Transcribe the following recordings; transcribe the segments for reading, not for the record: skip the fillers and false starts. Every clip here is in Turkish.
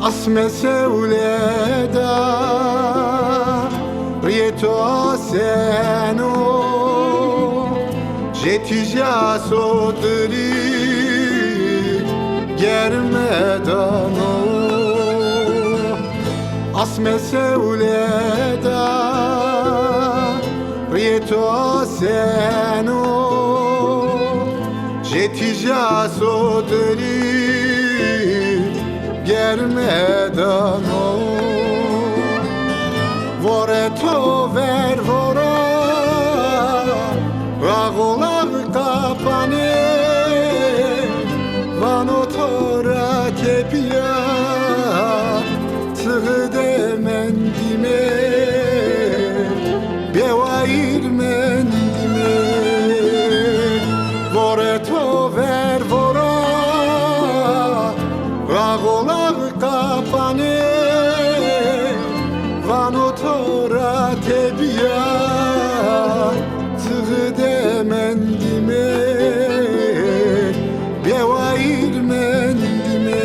Asme seuleda rieto seno jetija sodri germedano Asme seuleda rieto seno jetija sodri germedano vore to ver vora ragolar kapane vano tora kepia tığde mendime bevair mendime vore to ver vora ragolar kapane vano tora tebia tığde mendime bevair mendime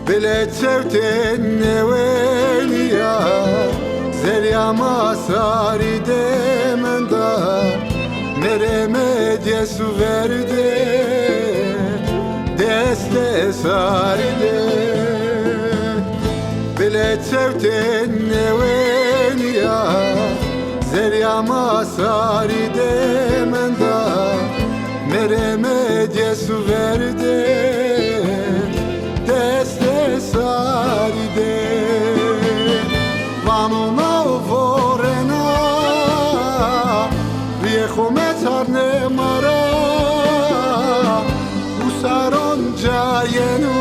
Bile çevten neveliya Zerya masari demenda Mereme su verde Deste saride Bile çevten neveliya Zerya masari demenda Mereme su verde Deste saride vano na vorena viejo me tarne mara usaron jayeno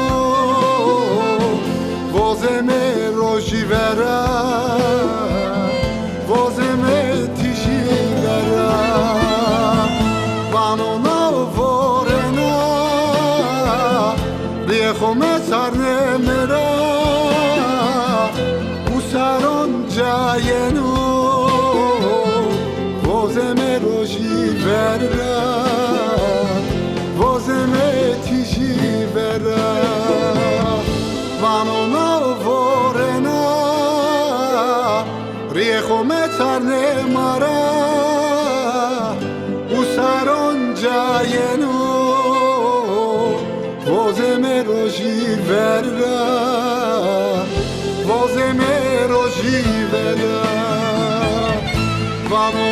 vozeme rojivera vozeme tishivera vano na vorena viejo me tarne mera usaron jayeno vozeme rojivera vozeme tishivera vano na vorena viejo me tarne mara usaron jayeno vozeme rojivera vozeme rojivera vano